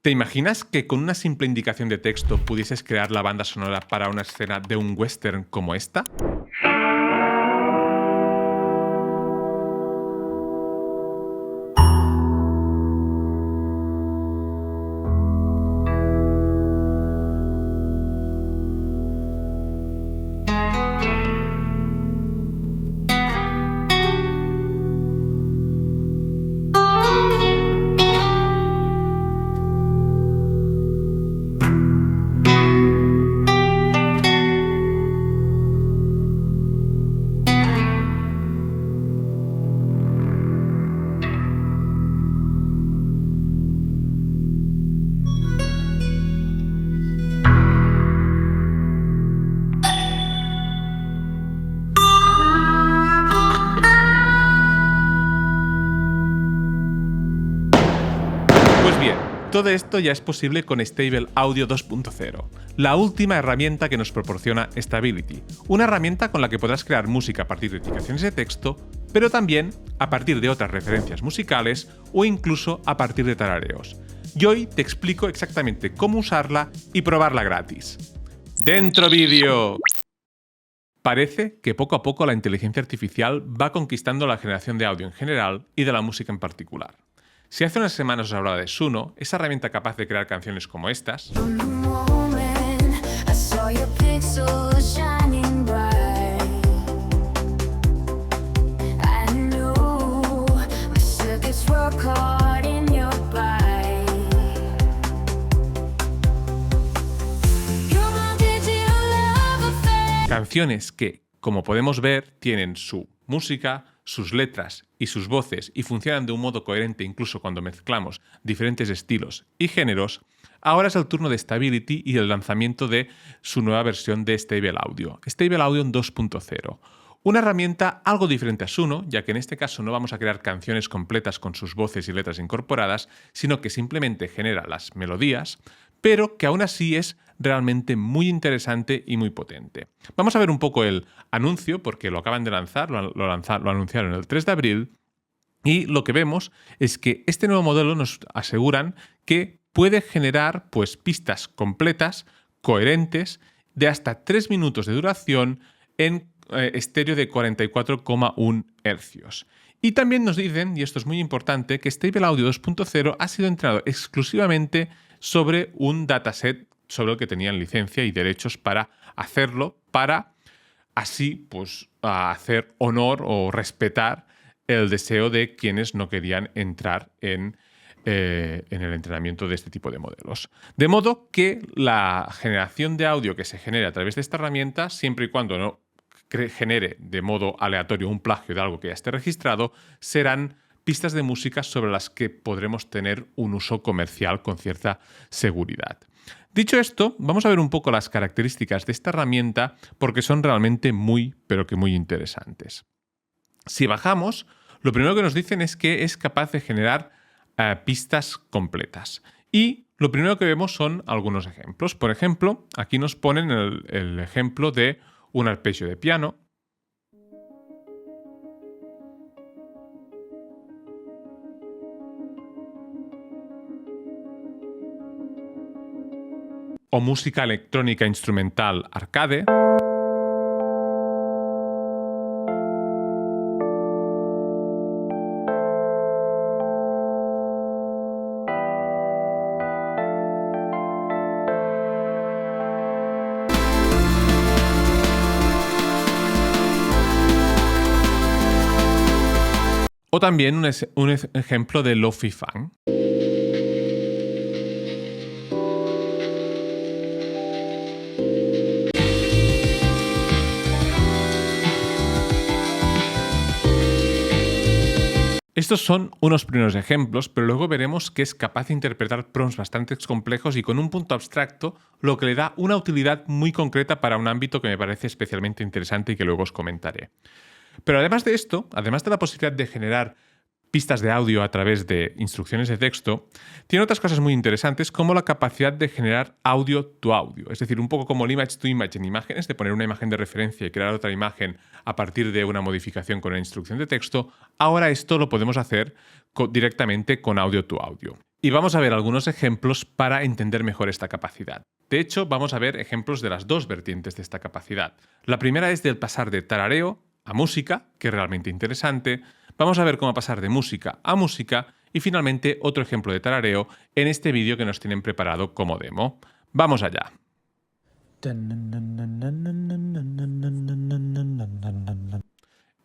¿Te imaginas que con una simple indicación de texto pudieses crear la banda sonora para una escena de un western como esta? Pues bien, todo esto ya es posible con Stable Audio 2.0, la última herramienta que nos proporciona Stability, una herramienta con la que podrás crear música a partir de indicaciones de texto, pero también a partir de otras referencias musicales o incluso a partir de tarareos. Y hoy te explico exactamente cómo usarla y probarla gratis. ¡Dentro vídeo! Parece que poco a poco la inteligencia artificial va conquistando la generación de audio en general y de la música en particular. Si hace unas semanas os hablaba de Suno, esa herramienta capaz de crear canciones como estas, canciones que, como podemos ver, tienen su música, sus letras y sus voces y funcionan de un modo coherente incluso cuando mezclamos diferentes estilos y géneros, ahora es el turno de Stability y el lanzamiento de su nueva versión de Stable Audio, Stable Audio 2.0. Una herramienta algo diferente a Suno, ya que en este caso no vamos a crear canciones completas con sus voces y letras incorporadas, sino que simplemente genera las melodías, pero que aún así es realmente muy interesante y muy potente. Vamos a ver un poco el anuncio, porque lo acaban de lanzar, lo anunciaron el 3 de abril, y lo que vemos es que este nuevo modelo nos aseguran que puede generar pistas completas, coherentes, de hasta 3 minutos de duración en estéreo de 44,1 Hz. Y también nos dicen, y esto es muy importante, que Stable Audio 2.0 ha sido entrenado exclusivamente sobre un dataset sobre el que tenían licencia y derechos para hacerlo, para así hacer honor o respetar el deseo de quienes no querían entrar en el entrenamiento de este tipo de modelos. De modo que la generación de audio que se genere a través de esta herramienta, siempre y cuando no genere de modo aleatorio un plagio de algo que ya esté registrado, serán pistas de música sobre las que podremos tener un uso comercial con cierta seguridad. Dicho esto, vamos a ver un poco las características de esta herramienta porque son realmente muy, pero que muy interesantes. Si bajamos, lo primero que nos dicen es que es capaz de generar pistas completas. Y lo primero que vemos son algunos ejemplos. Por ejemplo, aquí nos ponen el ejemplo de un arpegio de piano, o música electrónica instrumental arcade, o también un ejemplo de Lo-Fi Funk. Estos son unos primeros ejemplos, pero luego veremos que es capaz de interpretar prompts bastante complejos y con un punto abstracto, lo que le da una utilidad muy concreta para un ámbito que me parece especialmente interesante y que luego os comentaré. Pero además de esto, además de la posibilidad de generar pistas de audio a través de instrucciones de texto, tiene otras cosas muy interesantes como la capacidad de generar audio to audio, es decir, un poco como el image to image en imágenes, de poner una imagen de referencia y crear otra imagen a partir de una modificación con una instrucción de texto. Ahora esto lo podemos hacer directamente con audio to audio. Y vamos a ver algunos ejemplos para entender mejor esta capacidad. De hecho, vamos a ver ejemplos de las dos vertientes de esta capacidad. La primera es del pasar de tarareo a música, que es realmente interesante. Vamos a ver cómo pasar de música a música y finalmente otro ejemplo de tarareo en este vídeo que nos tienen preparado como demo. ¡Vamos allá!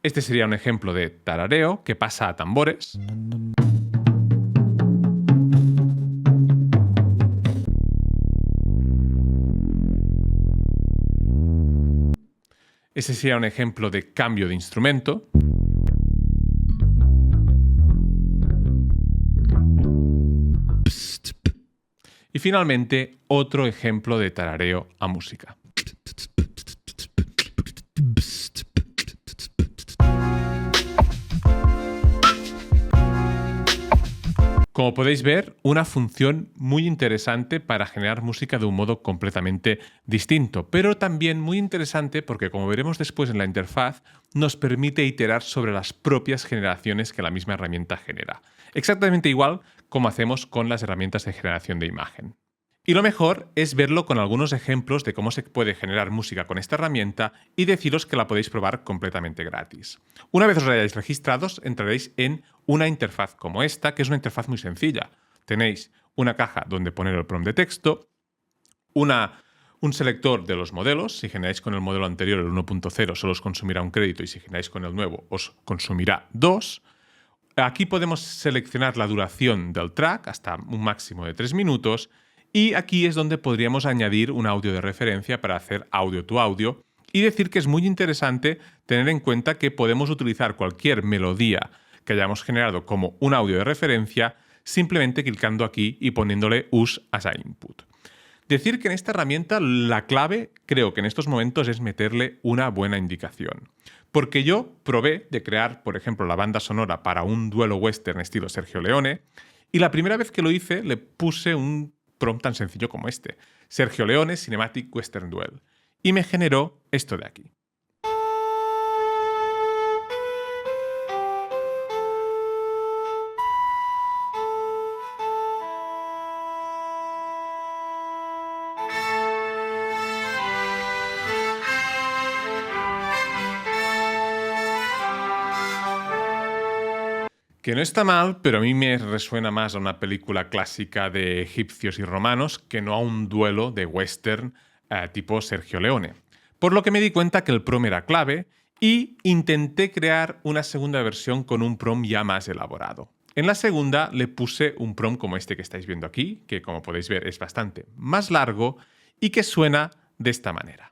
Este sería un ejemplo de tarareo que pasa a tambores. Ese sería un ejemplo de cambio de instrumento. Y finalmente, otro ejemplo de tarareo a música. Como podéis ver, una función muy interesante para generar música de un modo completamente distinto, pero también muy interesante porque, como veremos después en la interfaz, nos permite iterar sobre las propias generaciones que la misma herramienta genera. Exactamente igual como hacemos con las herramientas de generación de imagen. Y lo mejor es verlo con algunos ejemplos de cómo se puede generar música con esta herramienta y deciros que la podéis probar completamente gratis. Una vez os hayáis registrado, entraréis en una interfaz como esta, que es una interfaz muy sencilla. Tenéis una caja donde poner el prompt de texto, un selector de los modelos. Si generáis con el modelo anterior, el 1.0, solo os consumirá un crédito y si generáis con el nuevo, os consumirá 2. Aquí podemos seleccionar la duración del track hasta un máximo de 3 minutos. Y aquí es donde podríamos añadir un audio de referencia para hacer audio to audio y decir que es muy interesante tener en cuenta que podemos utilizar cualquier melodía que hayamos generado como un audio de referencia simplemente clicando aquí y poniéndole use as a input. Decir que en esta herramienta la clave creo que en estos momentos es meterle una buena indicación. Porque yo probé de crear, por ejemplo, la banda sonora para un duelo western estilo Sergio Leone y la primera vez que lo hice le puse un prompt tan sencillo como este, Sergio Leone Cinematic Western Duel, y me generó esto de aquí. Que no está mal, pero a mí me resuena más a una película clásica de egipcios y romanos que no a un duelo de western tipo Sergio Leone. Por lo que me di cuenta que el prompt era clave y intenté crear una segunda versión con un prompt ya más elaborado. En la segunda le puse un prompt como este que estáis viendo aquí, que como podéis ver es bastante más largo y que suena de esta manera.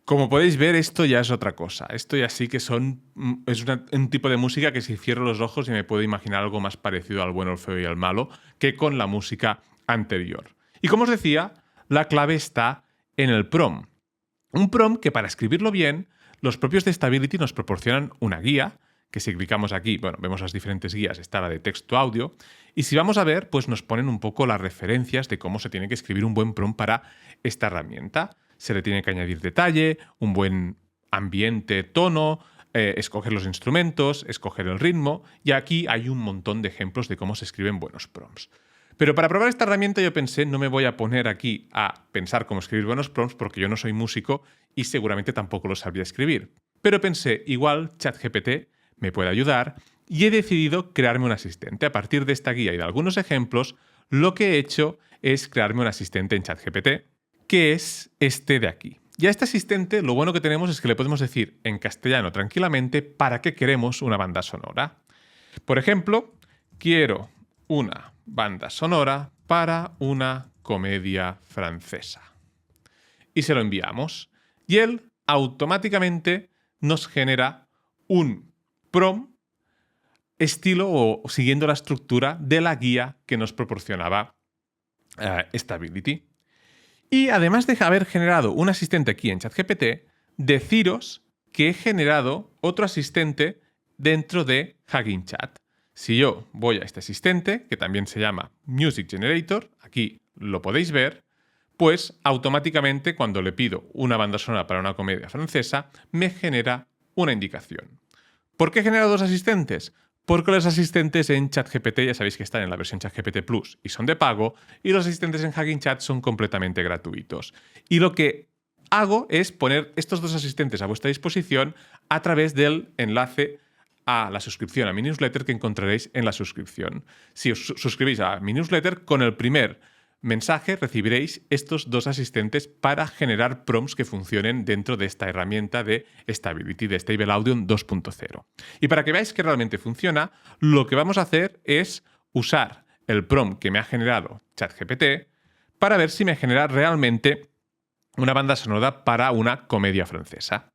Como podéis ver, esto ya es otra cosa. Esto ya sí que es un tipo de música que si cierro los ojos y me puedo imaginar algo más parecido al bueno, el feo y el malo que con la música anterior. Y como os decía, la clave está en el prompt. Un prompt que para escribirlo bien, los propios de Stability nos proporcionan una guía, que si clicamos aquí, bueno, vemos las diferentes guías, está la de texto-audio, y si vamos a ver, pues nos ponen un poco las referencias de cómo se tiene que escribir un buen prompt para esta herramienta. Se le tiene que añadir detalle, un buen ambiente, tono, escoger los instrumentos, escoger el ritmo, y aquí hay un montón de ejemplos de cómo se escriben buenos prompts. Pero para probar esta herramienta yo pensé, no me voy a poner aquí a pensar cómo escribir buenos prompts porque yo no soy músico y seguramente tampoco lo sabría escribir. Pero pensé, igual ChatGPT me puede ayudar y he decidido crearme un asistente. A partir de esta guía y de algunos ejemplos, lo que he hecho es crearme un asistente en ChatGPT, que es este de aquí. Y a este asistente lo bueno que tenemos es que le podemos decir en castellano tranquilamente para qué queremos una banda sonora. Por ejemplo, quiero una banda sonora para una comedia francesa. Y se lo enviamos. Y él automáticamente nos genera un prompt estilo o siguiendo la estructura de la guía que nos proporcionaba Stability. Y además de haber generado un asistente aquí en ChatGPT, deciros que he generado otro asistente dentro de Hugging Chat. Si yo voy a este asistente, que también se llama Music Generator, aquí lo podéis ver, pues automáticamente cuando le pido una banda sonora para una comedia francesa, me genera una indicación. ¿Por qué he generado dos asistentes? Porque los asistentes en ChatGPT ya sabéis que están en la versión ChatGPT Plus y son de pago, y los asistentes en Hugging Chat son completamente gratuitos. Y lo que hago es poner estos dos asistentes a vuestra disposición a través del enlace a la suscripción a mi newsletter que encontraréis en la suscripción. Si os suscribís a mi newsletter, con el primer mensaje recibiréis estos dos asistentes para generar prompts que funcionen dentro de esta herramienta de Stability, de Stable Audion 2.0. Y para que veáis que realmente funciona, lo que vamos a hacer es usar el prompt que me ha generado ChatGPT para ver si me genera realmente una banda sonora para una comedia francesa.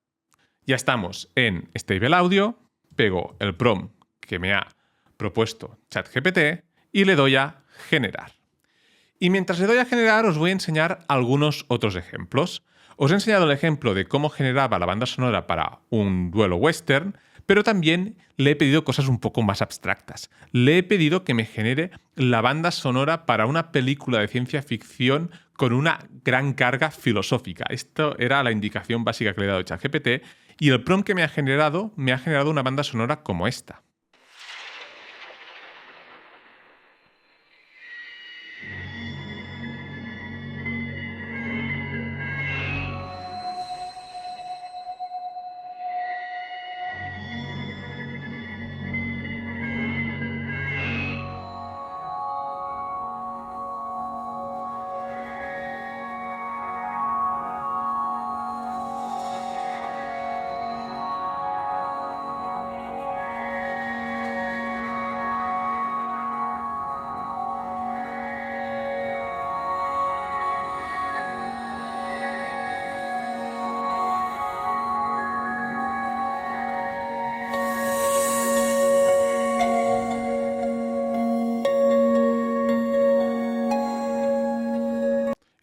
Ya estamos en Stable Audio, pego el prompt que me ha propuesto ChatGPT y le doy a generar. Y mientras le doy a generar, os voy a enseñar algunos otros ejemplos. Os he enseñado el ejemplo de cómo generaba la banda sonora para un duelo western, pero también le he pedido cosas un poco más abstractas. Le he pedido que me genere la banda sonora para una película de ciencia ficción con una gran carga filosófica. Esto era la indicación básica que le he dado a ChatGPT, y el prompt que me ha generado una banda sonora como esta.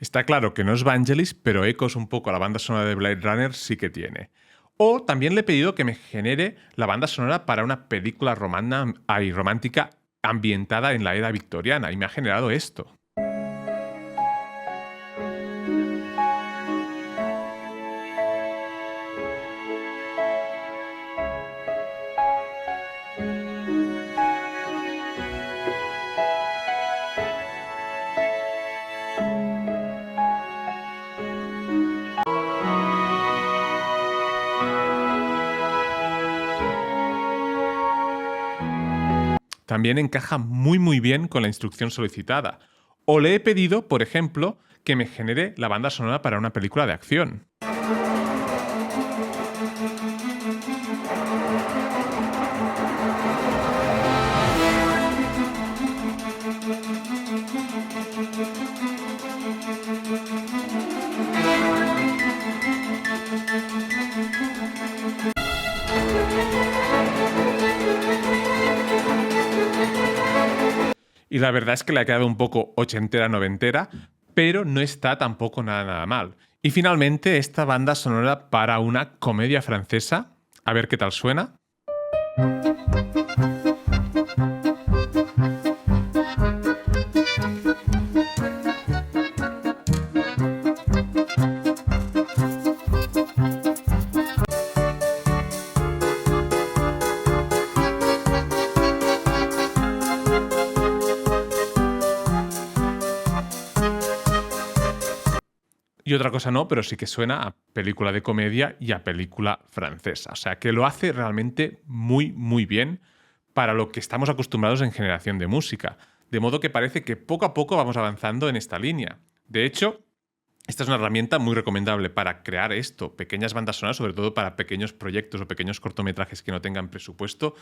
Está claro que no es Vangelis, pero ecos un poco a la banda sonora de Blade Runner sí que tiene. O también le he pedido que me genere la banda sonora para una película romántica ambientada en la era victoriana, y me ha generado esto. También encaja muy bien con la instrucción solicitada. O le he pedido, por ejemplo, que me genere la banda sonora para una película de acción. Y la verdad es que le ha quedado un poco ochentera, noventera, pero no está tampoco nada mal. Y finalmente esta banda sonora para una comedia francesa. A ver qué tal suena. Y otra cosa no, pero sí que suena a película de comedia y a película francesa. O sea, que lo hace realmente muy bien para lo que estamos acostumbrados en generación de música. De modo que parece que poco a poco vamos avanzando en esta línea. De hecho, esta es una herramienta muy recomendable para crear pequeñas bandas sonoras, sobre todo para pequeños proyectos o pequeños cortometrajes que no tengan presupuesto.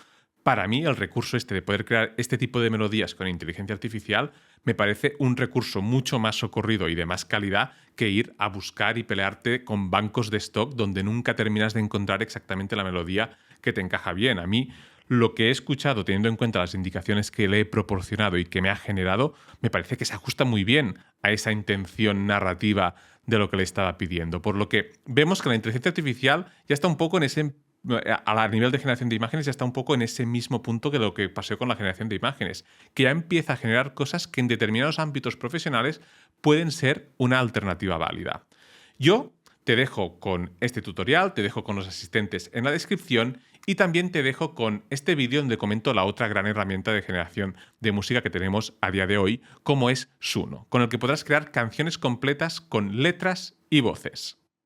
Para mí, el recurso de poder crear este tipo de melodías con inteligencia artificial me parece un recurso mucho más socorrido y de más calidad que ir a buscar y pelearte con bancos de stock donde nunca terminas de encontrar exactamente la melodía que te encaja bien. A mí, lo que he escuchado, teniendo en cuenta las indicaciones que le he proporcionado y que me ha generado, me parece que se ajusta muy bien a esa intención narrativa de lo que le estaba pidiendo. Por lo que vemos que la inteligencia artificial ya está un poco en ese, a nivel de generación de imágenes, ya está un poco en ese mismo punto que lo que pasó con la generación de imágenes, que ya empieza a generar cosas que en determinados ámbitos profesionales pueden ser una alternativa válida. Yo te dejo con este tutorial, te dejo con los asistentes en la descripción y también te dejo con este vídeo donde comento la otra gran herramienta de generación de música que tenemos a día de hoy, como es Suno, con el que podrás crear canciones completas con letras y voces.